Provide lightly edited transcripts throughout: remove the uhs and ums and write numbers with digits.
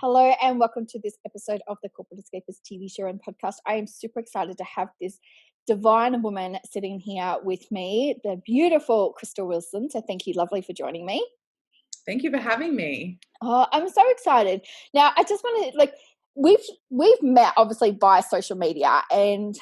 Hello and welcome to this episode of the Corporate Escapists TV show and podcast. I am super excited to have this divine woman sitting here with me, the beautiful Krystal Wilson. So thank you, lovely, for joining me. Thank you for having me. Oh, I'm so excited. Now, I just want to we've met obviously via social media, and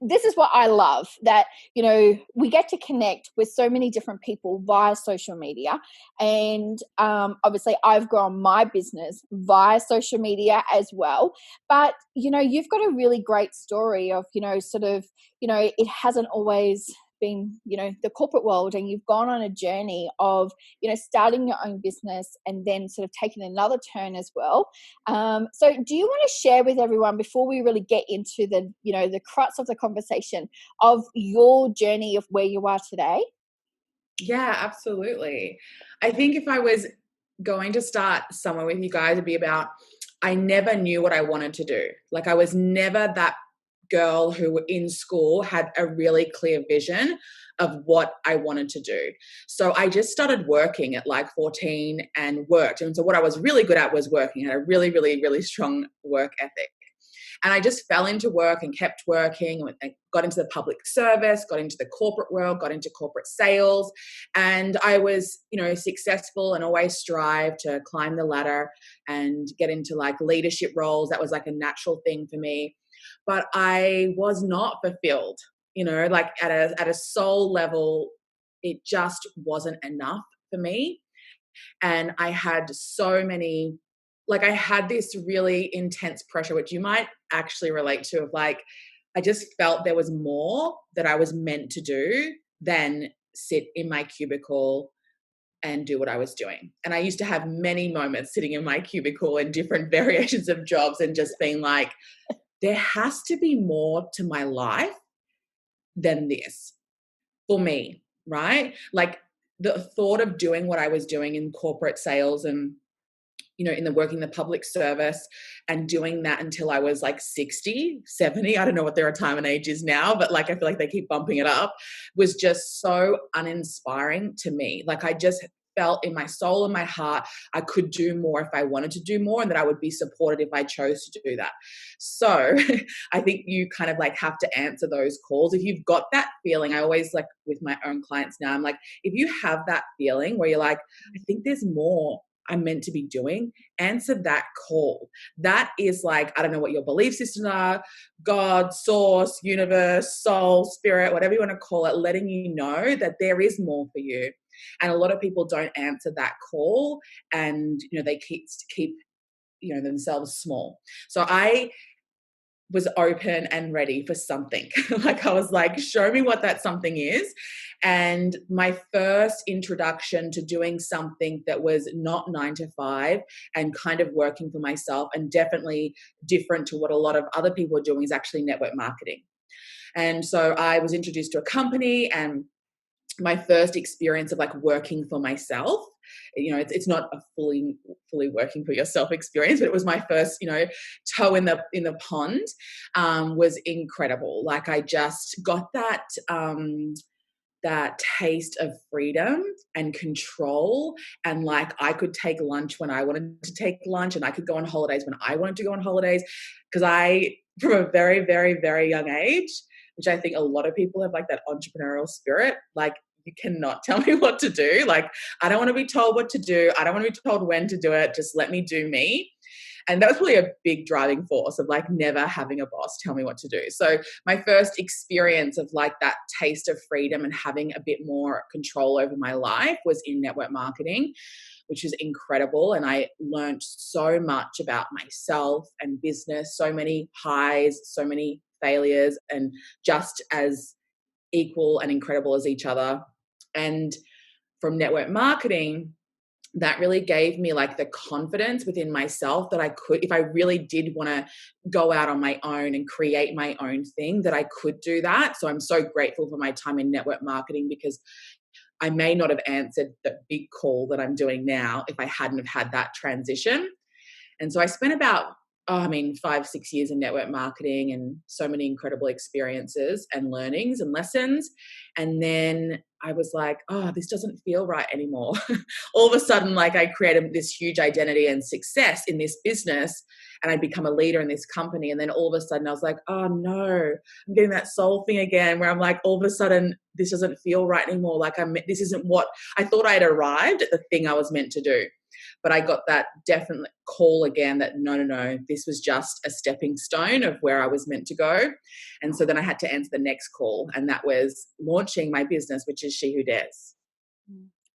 this is what I love, that we get to connect with so many different people via social media, and obviously I've grown my business via social media as well. But you've got a really great story of it hasn't always been the corporate world, and you've gone on a journey of starting your own business and then sort of taking another turn as well. So do you want to share with everyone, before we really get into the crux of the conversation, of your journey of where you are today? Yeah, absolutely. I think if I was going to start somewhere with you guys, it'd be about, I never knew what I wanted to do. Like, I was never that girl who in school had a really clear vision of what I wanted to do. So I just started working at like 14 and worked. And so what I was really good at was working. I had a really, really, really strong work ethic. And I just fell into work and kept working, and got into the public service, got into the corporate world, got into corporate sales. And I was, successful and always strive to climb the ladder and get into like leadership roles. That was like a natural thing for me. But I was not fulfilled, like at a soul level, it just wasn't enough for me. And I had so many, I had this really intense pressure, which you might actually relate to, of like, I just felt there was more that I was meant to do than sit in my cubicle and do what I was doing. And I used to have many moments sitting in my cubicle in different variations of jobs and just being like, there has to be more to my life than this for me, right? Like, the thought of doing what I was doing in corporate sales and in the working the public service and doing that until I was like 60, 70, I don't know what their retirement age is now, but like, I feel like they keep bumping it up, was just so uninspiring to me. Like, I just felt in my soul and my heart, I could do more if I wanted to do more, and that I would be supported if I chose to do that. So I think you kind of like have to answer those calls. If you've got that feeling, I always, like with my own clients now, I'm like, if you have that feeling where you're like, I think there's more I'm meant to be doing, answer that call. That is like, I don't know what your belief systems are, God, source, universe, soul, spirit, whatever you want to call it, letting you know that there is more for you. And a lot of people don't answer that call, and they keep themselves small. So I was open and ready for something. Like, I was like, show me what that something is. And my first introduction to doing something that was not 9 to 5 and kind of working for myself, and definitely different to what a lot of other people are doing, is actually network marketing. And so I was introduced to a company, and my first experience of like working for myself, it's not a fully working for yourself experience, but it was my first, toe in the pond, was incredible. Like, I just got that taste of freedom and control, and like, I could take lunch when I wanted to take lunch, and I could go on holidays when I wanted to go on holidays, because I, from a very, very, very young age, which I think a lot of people have, like that entrepreneurial spirit, like, you cannot tell me what to do. Like, I don't want to be told what to do. I don't want to be told when to do it. Just let me do me. And that was really a big driving force of like never having a boss tell me what to do. So my first experience of like that taste of freedom and having a bit more control over my life was in network marketing, which is incredible. And I learned so much about myself and business, so many highs, so many failures, and just as equal and incredible as each other. And from network marketing, that really gave me like the confidence within myself that I could, if I really did want to go out on my own and create my own thing, that I could do that. So I'm so grateful for my time in network marketing, because I may not have answered the big call that I'm doing now if I hadn't have had that transition. And so I spent about 5-6 years in network marketing, and so many incredible experiences and learnings and lessons. And then I was like, oh, this doesn't feel right anymore. All of a sudden, like I created this huge identity and success in this business, and I'd become a leader in this company. And then all of a sudden I was like, oh no, I'm getting that soul thing again, where I'm like, all of a sudden this doesn't feel right anymore. Like this isn't what I thought. I had arrived at the thing I was meant to do. But I got that definite call again that no, this was just a stepping stone of where I was meant to go. And so then I had to answer the next call, and that was launching my business, which is She Who Dares.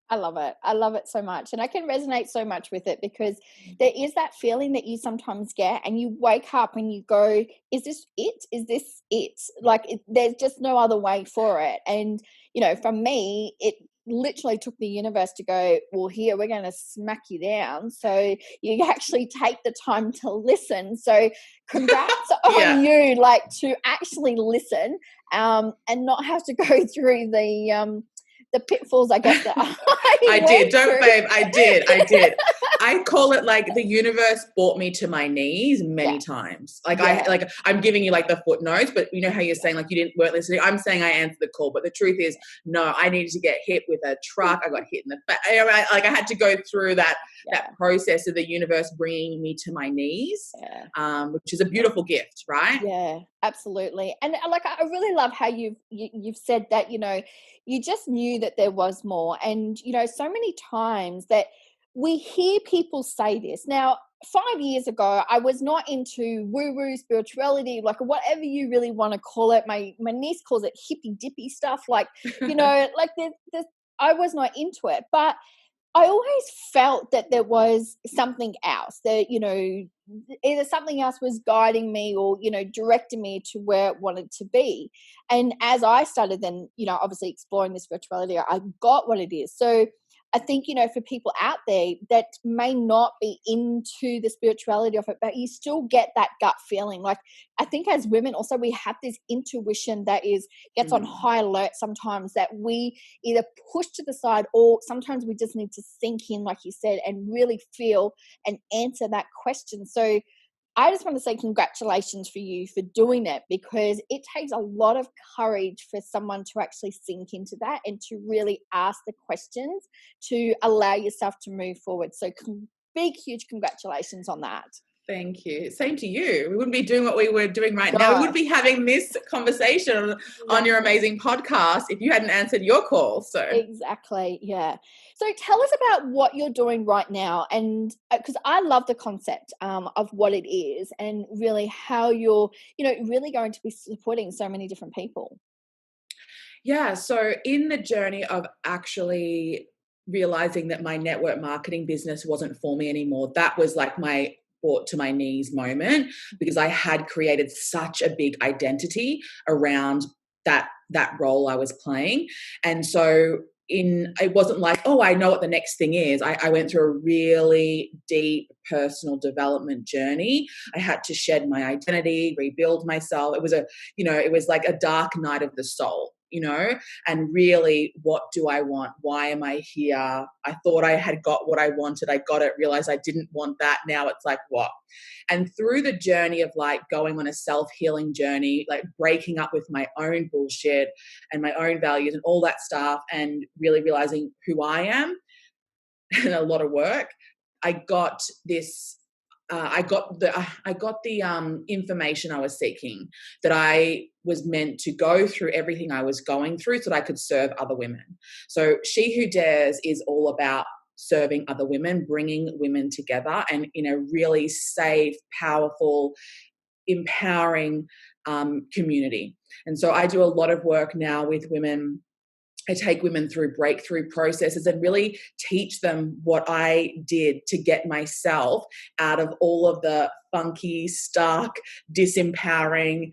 I love it. I love it so much. And I can resonate so much with it, because there is that feeling that you sometimes get, and you wake up and you go, is this it? Is this it? Like there's just no other way for it. And, for me, it literally took the universe to go, well, here, we're going to smack you down. So you actually take the time to listen. So congrats on you, like to actually listen and not have to go through the pitfalls, I guess, that I did. Don't, babe. I did. I call it like the universe brought me to my knees many times. Like I'm giving you like the footnotes, but you know how you're saying like you weren't listening. I'm saying I answered the call, but the truth is, no, I needed to get hit with a truck. I got hit in the back. Like I had to go through that process of the universe bringing me to my knees, which is a beautiful gift, right? Yeah, absolutely. And like I really love how you've said that, you just knew that there was more. And so many times that we hear people say this. Now, 5 years ago, I was not into woo-woo spirituality, like whatever you really want to call it. My niece calls it hippy dippy stuff, like like I was not into it. But I always felt that there was something else, that, either something else was guiding me or, directing me to where it wanted to be. And as I started then, obviously exploring the spirituality, I got what it is. So I think, for people out there that may not be into the spirituality of it, but you still get that gut feeling. Like I think as women also, we have this intuition that gets on high alert sometimes, that we either push to the side, or sometimes we just need to sink in, like you said, and really feel and answer that question. So I just want to say congratulations for you for doing it, because it takes a lot of courage for someone to actually sink into that and to really ask the questions to allow yourself to move forward. So big, huge congratulations on that. Thank you. Same to you. We wouldn't be doing what we were doing right now. We wouldn't be having this conversation on your amazing podcast if you hadn't answered your call. So exactly, yeah. So tell us about what you're doing right now, and because I love the concept of what it is, and really how you're, really going to be supporting so many different people. Yeah. So in the journey of actually realizing that my network marketing business wasn't for me anymore, that was like my brought to my knees moment, because I had created such a big identity around that role I was playing. And so it wasn't like, oh, I know what the next thing is. I went through a really deep personal development journey. I had to shed my identity, rebuild myself. It was it was like a dark night of the soul, and really, what do I want? Why am I here? I thought I had got what I wanted. I got it, realized I didn't want that. Now it's like, what? And through the journey of like going on a self-healing journey, like breaking up with my own bullshit and my own values and all that stuff, and really realizing who I am, and a lot of work, I got this I got the information I was seeking, that I was meant to go through everything I was going through so that I could serve other women. So She Who Dares is all about serving other women, bringing women together, and in a really safe, powerful, empowering community. And so I do a lot of work now with women. I take women through breakthrough processes and really teach them what I did to get myself out of all of the funky, stuck, disempowering,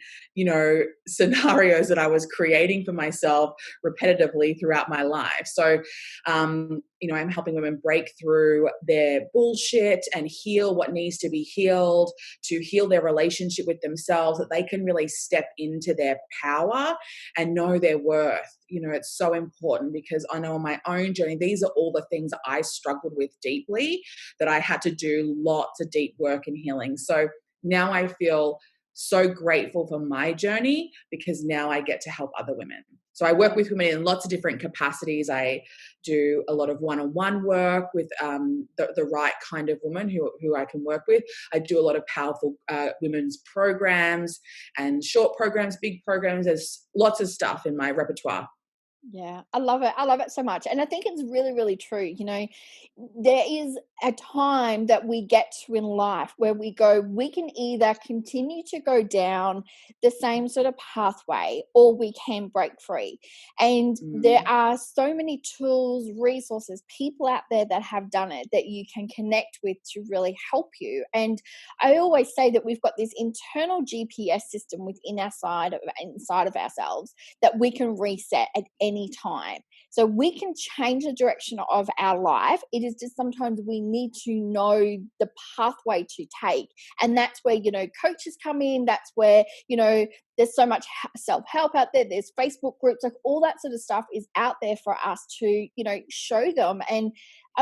scenarios that I was creating for myself repetitively throughout my life. So, I'm helping women break through their bullshit and heal what needs to be healed, to heal their relationship with themselves, that they can really step into their power and know their worth. It's so important, because I know on my own journey, these are all the things that I struggled with deeply, that I had to do lots of deep work and healing. So now I feel so grateful for my journey, because now I get to help other women. So I work with women in lots of different capacities. I do a lot of one-on-one work with the right kind of woman who I can work with. I do a lot of powerful women's programs and short programs, big programs. There's lots of stuff in my repertoire. Yeah, I love it. I love it so much. And I think it's really, really true. There is a time that we get to in life where we can either continue to go down the same sort of pathway or we can break free. And there are so many tools, resources, people out there that have done it that you can connect with to really help you. And I always say that we've got this internal GPS system inside of ourselves that we can reset at any time. So we can change the direction of our life. It is just sometimes we need to know the pathway to take. And that's where, coaches come in. That's where, there's so much self-help out there. There's Facebook groups, like all that sort of stuff is out there for us to, show them. And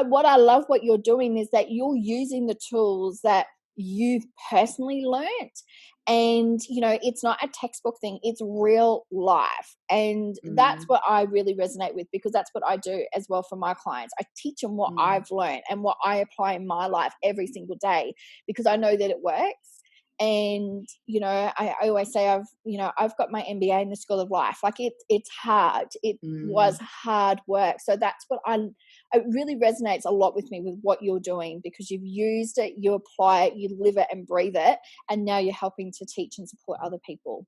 what I love what you're doing is that you're using the tools that you've personally learnt. And, it's not a textbook thing, it's real life. And that's what I really resonate with, because that's what I do as well for my clients. I teach them what I've learned and what I apply in my life every single day, because I know that it works. And, I always say I've got my MBA in the School of Life. Like it's hard. It was hard work. So that's what it really resonates a lot with me with what you're doing, because you've used it, you apply it, you live it and breathe it. And now you're helping to teach and support other people.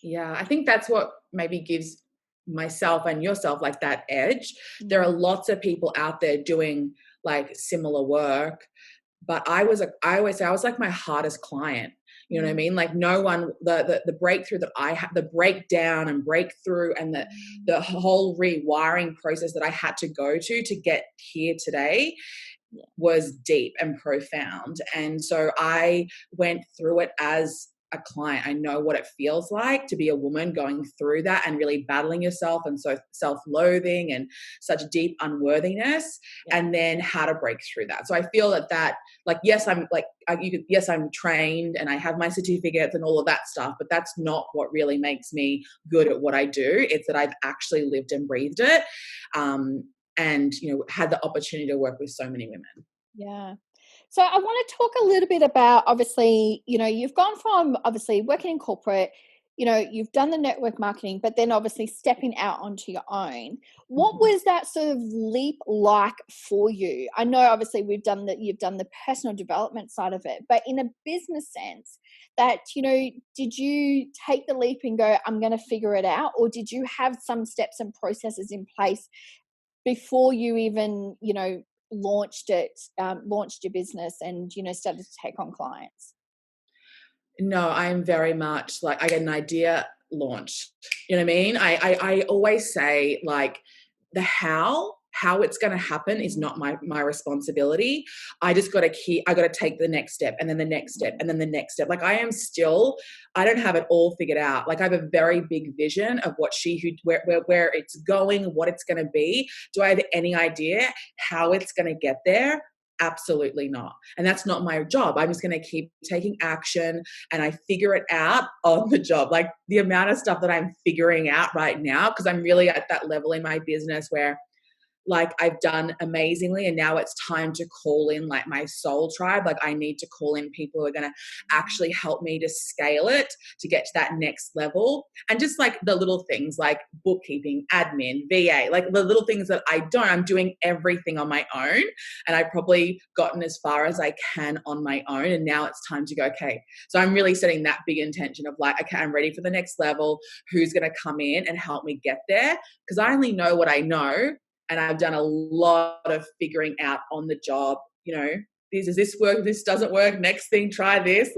Yeah, I think that's what maybe gives myself and yourself like that edge. There are lots of people out there doing like similar work, but I always say I was like my hardest client. You know what I mean? Like no one, the breakthrough that I had, the breakdown and breakthrough and the whole rewiring process that I had to go to get here today was deep and profound. And so I went through it as a client. I know what it feels like to be a woman going through that and really battling yourself, and so self-loathing and such deep unworthiness, and then how to break through that. So I feel that like, yes, I'm trained and I have my certificates and all of that stuff, but that's not what really makes me good at what I do. It's that I've actually lived and breathed it. And, had the opportunity to work with so many women. Yeah. So I want to talk a little bit about, obviously, you've gone from obviously working in corporate, you've done the network marketing, but then obviously stepping out onto your own. What was that sort of leap like for you? I know obviously you've done the personal development side of it, but in a business sense, that, did you take the leap and go, I'm going to figure it out? Or did you have some steps and processes in place before you even, launched your business and, started to take on clients? No, I'm very much like, I get an idea, launch. You know what I mean? I always say like the how it's going to happen is not my responsibility. I just got to take the next step, and then the next step, and then the next step. Like I don't have it all figured out. Like I have a very big vision of where it's going, what it's going to be. Do I have any idea how it's going to get there? Absolutely not. And that's not my job. I'm just going to keep taking action, and I figure it out on the job. Like the amount of stuff that I'm figuring out right now, because I'm really at that level in my business where like I've done amazingly, and now it's time to call in like my soul tribe. Like I need to call in people who are going to actually help me to scale it, to get to that next level. And just like the little things like bookkeeping, admin, VA, like the little things that I'm doing everything on my own. And I've probably gotten as far as I can on my own. And now it's time to go, okay. So I'm really setting that big intention of like, okay, I'm ready for the next level. Who's going to come in and help me get there? Because I only know what I know. And I've done a lot of figuring out on the job, does this work? This doesn't work. Next thing, try this,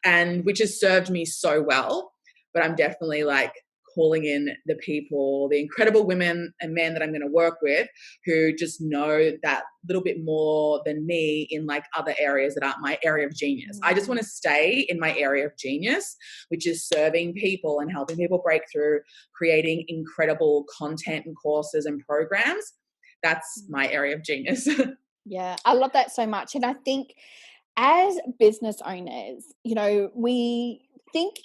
and which has served me so well. But I'm definitely like calling in the people, the incredible women and men that I'm going to work with who just know that little bit more than me in like other areas that aren't my area of genius. I just want to stay in my area of genius, which is serving people and helping people break through, creating incredible content and courses and programs. That's my area of genius. Yeah, I love that so much. And I think as business owners, we think,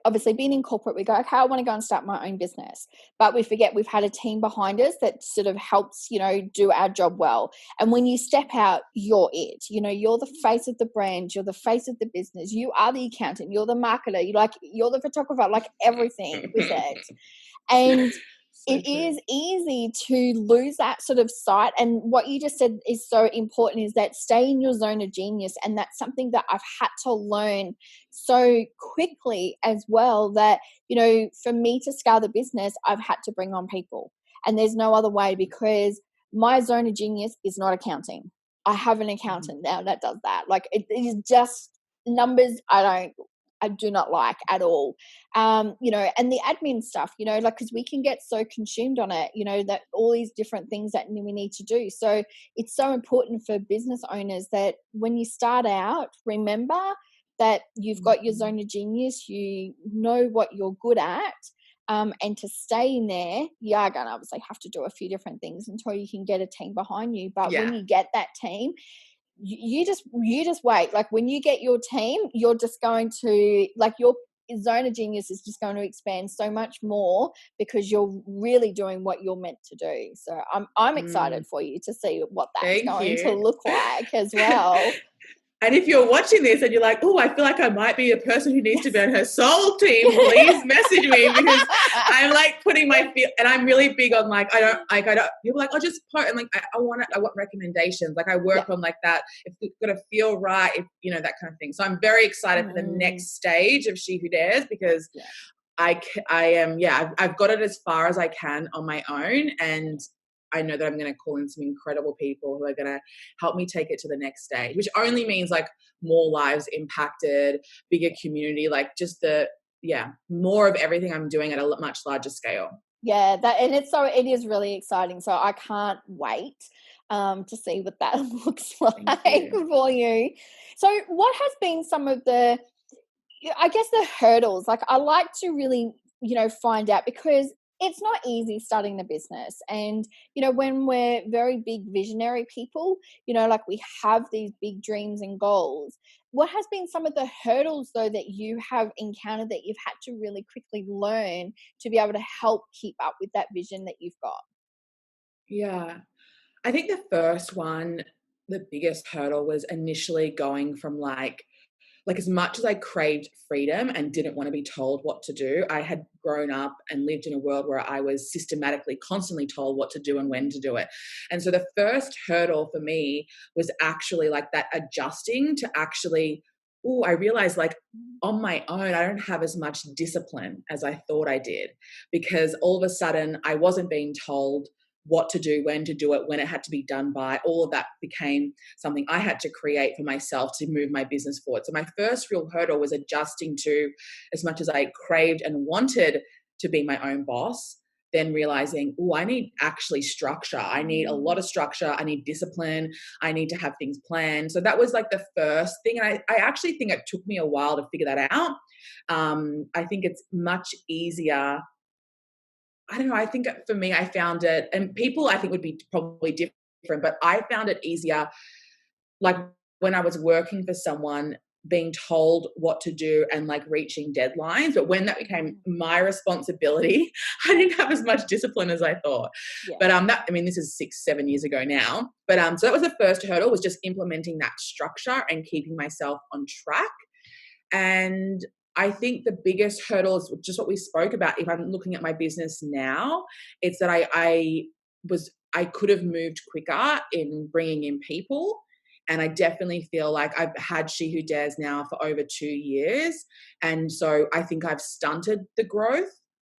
obviously being in corporate, we go, okay, I want to go and start my own business. But we forget we've had a team behind us that sort of helps, do our job well. And when you step out, you're it. You're the face of the brand. You're the face of the business. You are the accountant. You're the marketer. You're the photographer, like everything with it. And So it is easy to lose that sort of sight. And what you just said is so important, is that stay in your zone of genius. And that's something that I've had to learn so quickly as well, that, for me to scale the business, I've had to bring on people. And there's no other way, because my zone of genius is not accounting. I have an accountant now that does that. Like it is just numbers I do not like at all. And the admin stuff, because we can get so consumed on it, that all these different things that we need to do. So it's so important for business owners that when you start out, remember that you've got your zone of genius, you know what you're good at. And to stay in there, you are going to obviously have to do a few different things until you can get a team behind you. But when you get that team, you just wait. Like when you get your team, you're just going to, like, your zone of genius is just going to expand so much more, because you're really doing what you're meant to do. So I'm excited for you to see what that's going to look like as well. And if you're watching this and you're like, oh, I feel like I might be a person who needs to be on her soul team, please message me, because I'm like putting my feel, and I'm really big on I don't, people are like, I'll just post, and I want recommendations. Like I work on like that. If it's got to feel right, if, that kind of thing. So I'm very excited for the next stage of She Who Dares, because I've got it as far as I can on my own. And I know that I'm going to call in some incredible people who are going to help me take it to the next stage, which only means like more lives impacted, bigger community, like just more of everything I'm doing at a much larger scale. Yeah, it is really exciting. So I can't wait to see what that looks like for you. So what has been some of the, I guess, the hurdles? Like I like to really, find out, because it's not easy starting the business. And, when we're very big visionary people, like we have these big dreams and goals. What has been some of the hurdles, though, that you have encountered that you've had to really quickly learn to be able to help keep up with that vision that you've got? Yeah. I think the first one, the biggest hurdle, was initially going from like as much as I craved freedom and didn't want to be told what to do, I had grown up and lived in a world where I was systematically, constantly told what to do and when to do it. And so the first hurdle for me was actually like that adjusting to actually, I realized like on my own, I don't have as much discipline as I thought I did, because all of a sudden I wasn't being told what to do, when to do it, when it had to be done by. All of that became something I had to create for myself to move my business forward. So my first real hurdle was adjusting to, as much as I craved and wanted to be my own boss, then realizing, I need actually structure. I need a lot of structure. I need discipline. I need to have things planned. So that was like the first thing. And I actually think it took me a while to figure that out. I think it's much easier. I don't know. I think for me, I found it, and people I think would be probably different, but I found it easier, like when I was working for someone, being told what to do and like reaching deadlines. But when that became my responsibility, I didn't have as much discipline as I thought. Yeah. But this is 6-7 years ago now. But so that was the first hurdle, was just implementing that structure and keeping myself on track. And I think the biggest hurdle is just what we spoke about. If I'm looking at my business now, it's that I could have moved quicker in bringing in people. And I definitely feel like I've had She Who Dares now for over 2 years. And so I think I've stunted the growth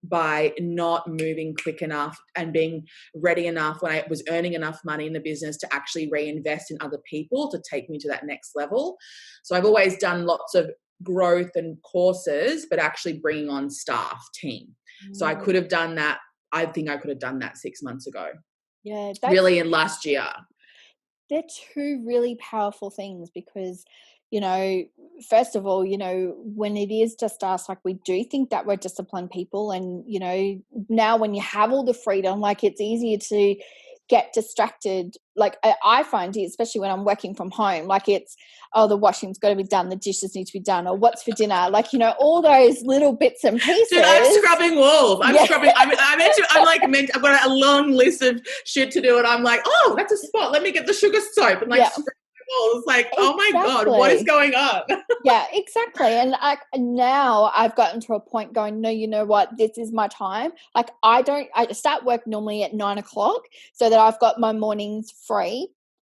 by not moving quick enough and being ready enough when I was earning enough money in the business to actually reinvest in other people to take me to that next level. So I've always done lots of growth and courses, but actually bringing on staff, team. So I could have done that. I think I could have done that 6 months ago. Yeah. Really in last year. They're two really powerful things, because, first of all, when it is just us, like we do think that we're disciplined people, and, now when you have all the freedom, like it's easier to get distracted. Like I find it, especially when I'm working from home, like it's, oh, the washing's got to be done, the dishes need to be done, or what's for dinner, like, you know, all those little bits and pieces. Dude, I'm scrubbing walls. I'm scrubbing. I've got a long list of shit to do, and I'm like, oh, that's a spot. Let me get the sugar soap and like scrub the walls. Like, oh my God, what is going on? Yeah, exactly. And now I've gotten to a point going, no, you know what? This is my time. Like I start work normally at 9 o'clock so that I've got my mornings free.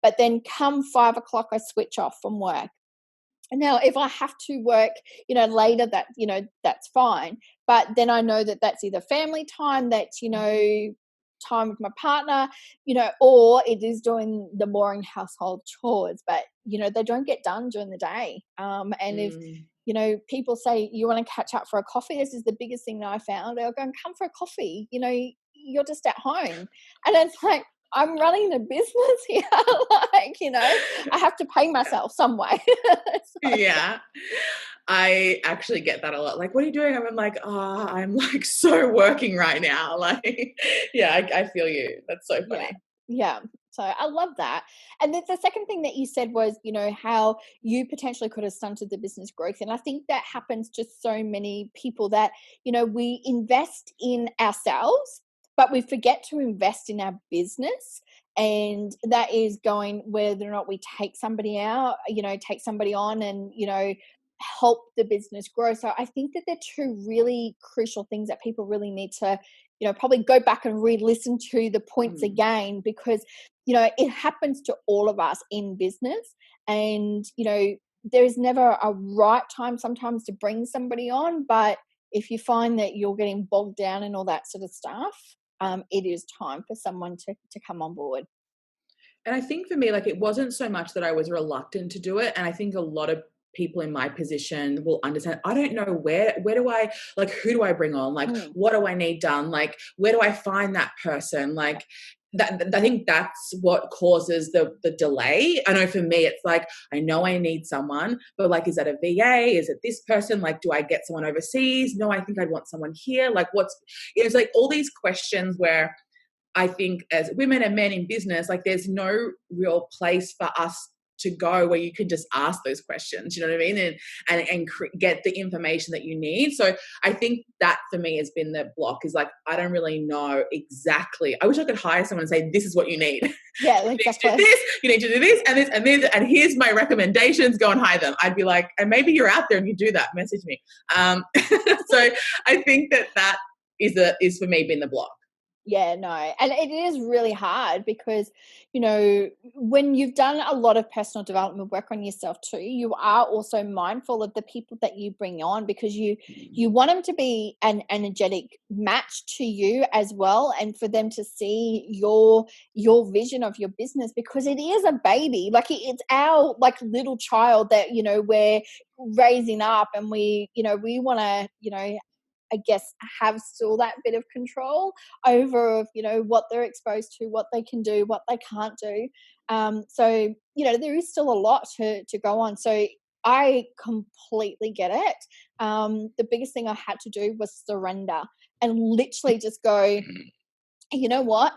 But then come 5 o'clock, I switch off from work. And now if I have to work, you know, later, that, you know, that's fine. But then I know that that's either family time, that's, you know, time with my partner, you know, or it is doing the boring household chores, but you know, they don't get done during the day. And if, you know, people say you want to catch up for a coffee, this is the biggest thing that I found. They'll go and come for a coffee, you know, you're just at home. And it's like, I'm running the business here. Like, you know, I have to pay myself some way. Yeah. I actually get that a lot. Like, what are you doing? I'm like, oh, I'm like so working right now. Like, yeah, I feel you. That's so funny. Yeah. So I love that. And then the second thing that you said was, you know, how you potentially could have stunted the business growth. And I think that happens to so many people that, you know, we invest in ourselves, but we forget to invest in our business. And that is going whether or not we take somebody out, you know, take somebody on and, you know, help the business grow. So I think that they're two really crucial things that people really need to, you know, probably go back and re-listen to the points again, because, you know, it happens to all of us in business. And, you know, there is never a right time sometimes to bring somebody on, but if you find that you're getting bogged down in all that sort of stuff, it is time for someone to come on board. And I think for me, like, it wasn't so much that I was reluctant to do it. And I think a lot of people in my position will understand, I don't know where do I, like, who do I bring on? Like, what do I need done? Like, where do I find that person? Like, that, I think that's what causes the delay. I know for me, it's like, I know I need someone, but like, is that a VA? Is it this person? Like, do I get someone overseas? No, I think I'd want someone here. Like, it's like all these questions where I think as women and men in business, like, there's no real place for us to go where you can just ask those questions, you know what I mean? And get the information that you need. So I think that for me has been the block, is like, I don't really know exactly. I wish I could hire someone and say, this is what you need. Yeah, you need to do this, you need to do this and this and this, and here's my recommendations, go and hire them. I'd be like, and maybe you're out there and you do that, message me. So I think that is for me been the block. Yeah, no. And it is really hard because, you know, when you've done a lot of personal development work on yourself too, you are also mindful of the people that you bring on, because you want them to be an energetic match to you as well, and for them to see your vision of your business, because it is a baby. Like, it's our like little child that, you know, we're raising up, and we want to, you know, I guess have still that bit of control over, you know, what they're exposed to, what they can do, what they can't do. So, you know, there is still a lot to go on. So I completely get it. The biggest thing I had to do was surrender and literally just go, you know what?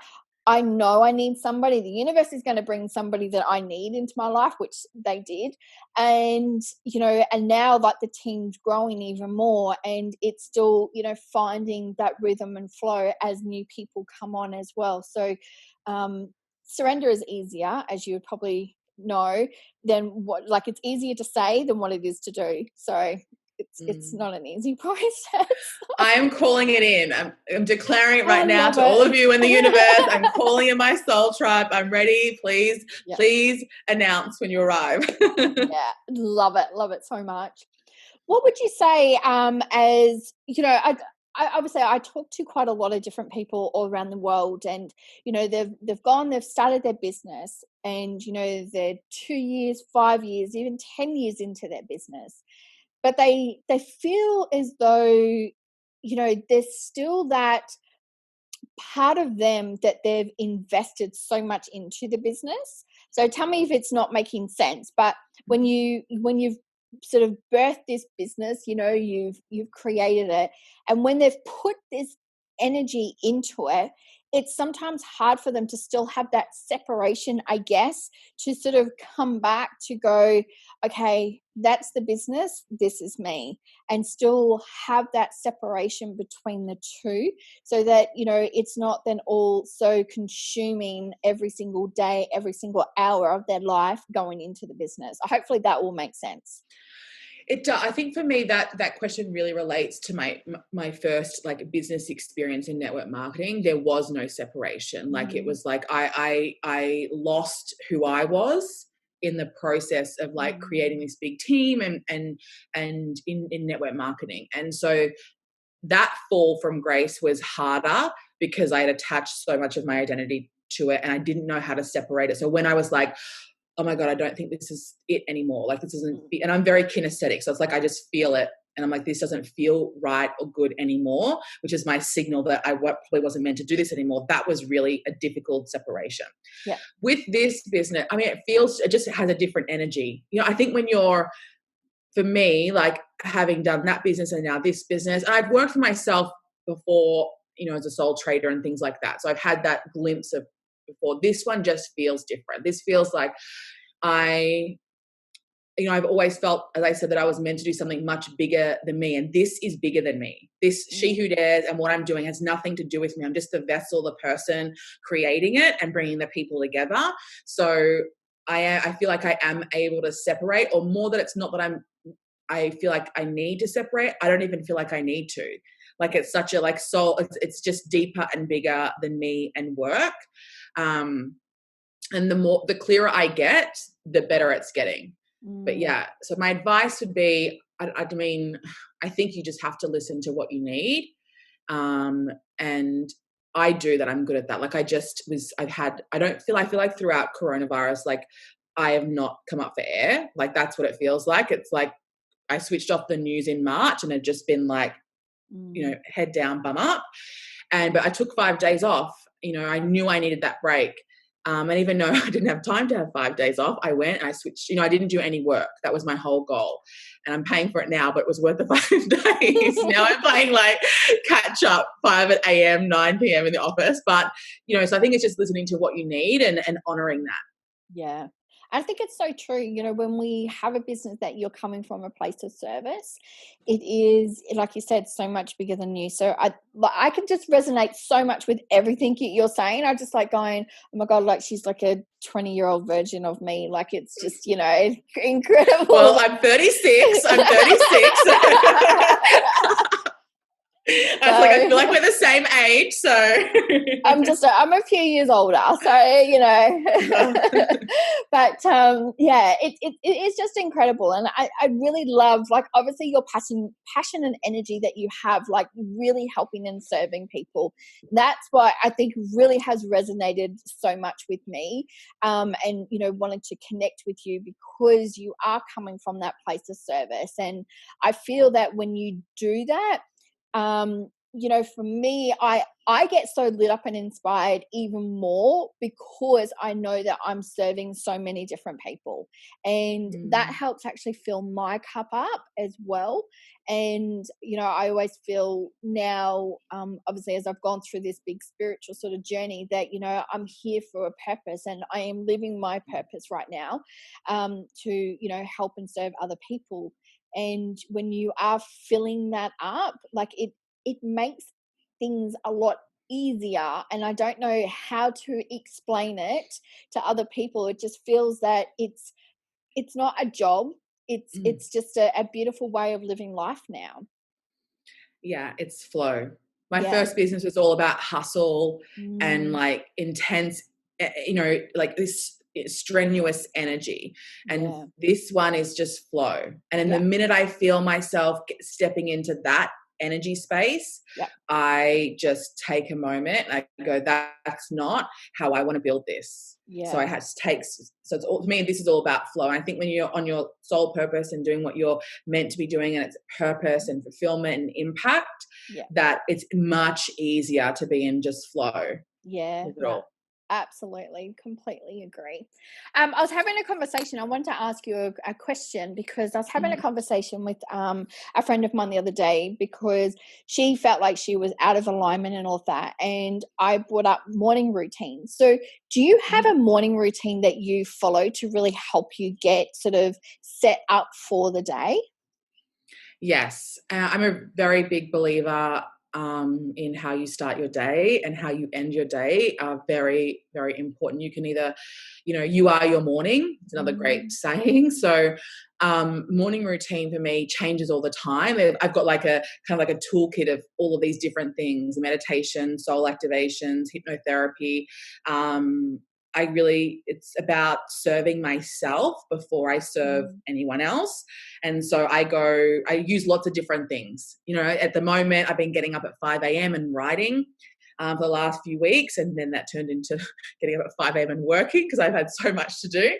I know I need somebody. The universe is going to bring somebody that I need into my life, which they did. And, you know, and now like the team's growing even more, and it's still, you know, finding that rhythm and flow as new people come on as well. So surrender is easier, as you would probably know, than what, like, it's easier to say than what it is to do. So it's not an easy process. I am calling it in. I'm declaring it right now to all of you in the universe. I'm calling in my soul tribe. I'm ready. Please announce when you arrive. Yeah, love it so much. What would you say, as, you know, I obviously I talk to quite a lot of different people all around the world, and, you know, they've started their business, and, you know, they're 2 years, 5 years, even 10 years into their business, but they feel as though, you know, there's still that part of them that they've invested so much into the business. So tell me if it's not making sense, but when you've sort of birthed this business, you know, you've created it, and when they've put this energy into it, it's sometimes hard for them to still have that separation, I guess, to sort of come back to go, okay, that's the business, this is me, and still have that separation between the two, so that, you know, it's not then all so consuming every single day, every single hour of their life going into the business. Hopefully that will make sense. It does. I think for me that question really relates to my first like business experience in network marketing. There was no separation. Like it was like I lost who I was in the process of like creating this big team and in network marketing. And so that fall from grace was harder because I had attached so much of my identity to it and I didn't know how to separate it. So when I was like, oh my God, I don't think this is it anymore. Like this isn't, and I'm very kinesthetic. So it's like, I just feel it. And I'm like, this doesn't feel right or good anymore, which is my signal that I probably wasn't meant to do this anymore. That was really a difficult separation. Yeah. With this business, I mean, it just has a different energy. You know, I think when you're, for me, like having done that business and now this business, and I've worked for myself before, you know, as a sole trader and things like that. So I've had that glimpse of before. This one just feels different. This feels like I've always felt, as I said, that I was meant to do something much bigger than me. And this is bigger than me. This She Who Dares and what I'm doing has nothing to do with me. I'm just the vessel, the person creating it and bringing the people together. So I feel like I am able to separate, or more that it's not that I feel like I need to separate. I don't even feel like I need to. Like it's such a like soul. It's just deeper and bigger than me and work. And the clearer I get, the better it's getting. But yeah, so my advice would be, I mean, I think you just have to listen to what you need. And I do that. I'm good at that. Like I feel like throughout coronavirus, like I have not come up for air. Like that's what it feels like. It's like I switched off the news in March and had just been like, you know, head down, bum up. But I took 5 days off. You know, I knew I needed that break. And even though I didn't have time to have 5 days off, I went and I switched. You know, I didn't do any work. That was my whole goal. And I'm paying for it now, but it was worth the 5 days. Now I'm playing like catch up 5 a.m., 9 p.m. in the office. But, you know, so I think it's just listening to what you need and honoring that. Yeah. I think it's so true. You know, when we have a business that you're coming from a place of service, it is, like you said, so much bigger than you. So I can just resonate so much with everything you're saying. I just like going, oh my God, like she's like a 20-year-old version of me. Like it's just, you know, incredible. Well, I'm 36. I feel like we're the same age, so I'm a few years older, so you know. But yeah, it is just incredible, and I really love, like, obviously your passion and energy that you have, like really helping and serving people. That's what I think really has resonated so much with me, and you know, wanted to connect with you because you are coming from that place of service, and I feel that when you do that, you know, for me, I get so lit up and inspired even more because I know that I'm serving so many different people, and that helps actually fill my cup up as well. And you know, I always feel now, obviously as I've gone through this big spiritual sort of journey, that, you know, I'm here for a purpose, and I am living my purpose right now, to, you know, help and serve other people. And when you are filling that up, like it makes things a lot easier. And I don't know how to explain it to other people. It just feels that it's not a job. It's just a beautiful way of living life now. Yeah, it's flow. My first business was all about hustle and like intense, you know, like this strenuous energy. And this one is just flow. And in the minute I feel myself stepping into that energy space, I just take a moment and I go, that's not how I want to build this. So I had to take, so it's all, for me, this is all about flow. And I think when you're on your soul purpose and doing what you're meant to be doing, and it's purpose and fulfillment and impact, that it's much easier to be in just flow. Yeah. Absolutely. Completely agree. I was having a conversation. I wanted to ask you a question because I was having a conversation with a friend of mine the other day because she felt like she was out of alignment and all of that. And I brought up morning routines. So do you have a morning routine that you follow to really help you get sort of set up for the day? Yes, I'm a very big believer in how you start your day and how you end your day are very, very important. You can either, you are your morning. It's another great saying. So morning routine for me changes all the time. I've got like a kind of like a toolkit of all of these different things: meditation, soul activations, hypnotherapy. It's about serving myself before I serve anyone else. And so I use lots of different things. At the moment, I've been getting up at 5 a.m. and writing for the last few weeks. And then that turned into getting up at 5 a.m. and working because I've had so much to do.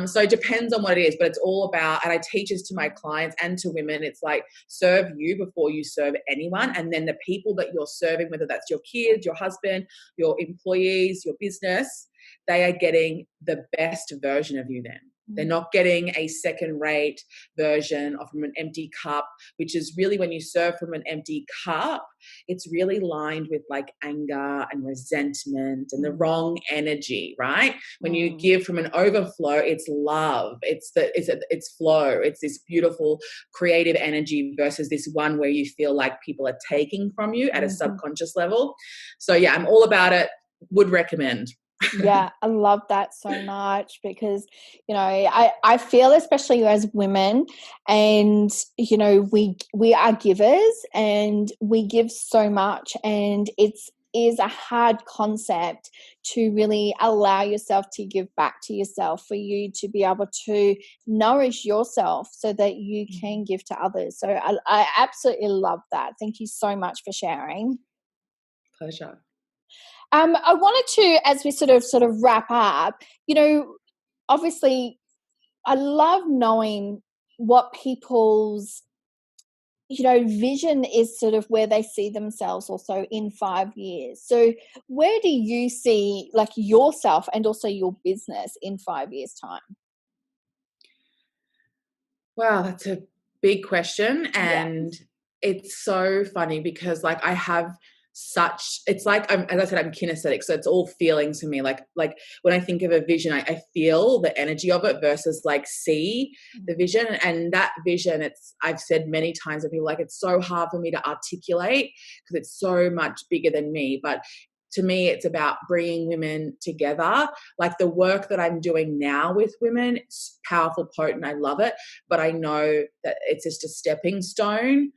So it depends on what it is, but it's all about, and I teach this to my clients and to women, it's like serve you before you serve anyone. And then the people that you're serving, whether that's your kids, your husband, your employees, your business, they are getting the best version of you then. They're not getting a second-rate version or from an empty cup, which is really when you serve from an empty cup, it's really lined with like anger and resentment and the wrong energy, right? When you give from an overflow, it's love, it's flow, it's this beautiful creative energy versus this one where you feel like people are taking from you at a subconscious level. So yeah, I'm all about it. Would recommend. Yeah, I love that so much because, I feel especially as women and, we are givers and we give so much, and is a hard concept to really allow yourself to give back to yourself, for you to be able to nourish yourself so that you can give to others. So I absolutely love that. Thank you so much for sharing. Pleasure. I wanted to, as we sort of wrap up, obviously I love knowing what people's, vision is, sort of where they see themselves also in 5 years. So where do you see like yourself and also your business in 5 years' time? Wow, that's a big question. And it's so funny because like I have it's like, as I said, I'm kinesthetic. So it's all feelings for me. Like when I think of a vision, I feel the energy of it versus like see the vision. And that vision, I've said many times to people, like, it's so hard for me to articulate because it's so much bigger than me. But to me, it's about bringing women together. Like the work that I'm doing now with women, it's powerful, potent. I love it. But I know that it's just a stepping stone.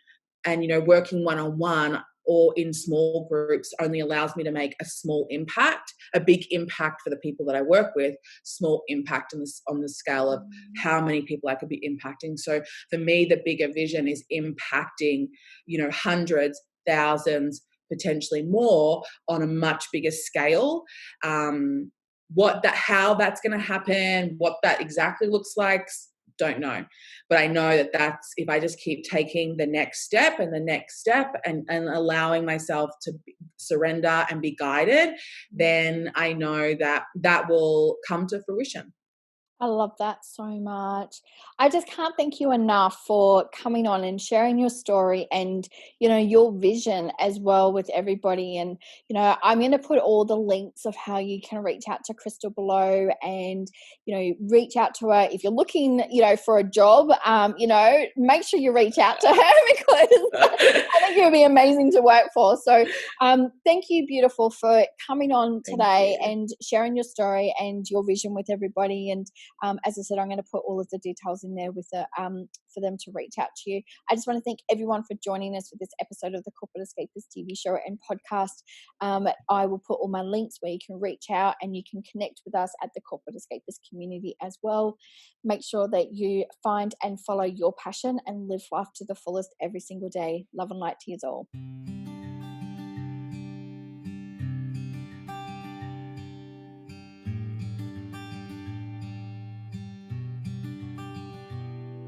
And, working one-on-one or in small groups only allows me to make a small impact, a big impact for the people that I work with, small impact on the scale of how many people I could be impacting. So for me, the bigger vision is impacting, hundreds, thousands, potentially more on a much bigger scale. How that's going to happen, what that exactly looks like, don't know. But I know that that's, if I just keep taking the next step and the next step and allowing myself to surrender and be guided, then I know that will come to fruition. I love that so much. I just can't thank you enough for coming on and sharing your story and, your vision as well with everybody. And, I'm going to put all the links of how you can reach out to Krystal below and, reach out to her. If you're looking, for a job, make sure you reach out to her because I think you'll be amazing to work for. So thank you, beautiful, for coming on today and sharing your story and your vision with everybody. And as I said, I'm going to put all of the details in there with for them to reach out to you. I just want to thank everyone for joining us for this episode of the Corporate Escapists TV show and podcast. I will put all my links where you can reach out and you can connect with us at the Corporate Escapists community as well. Make sure that you find and follow your passion and live life to the fullest every single day. Love and light to you all.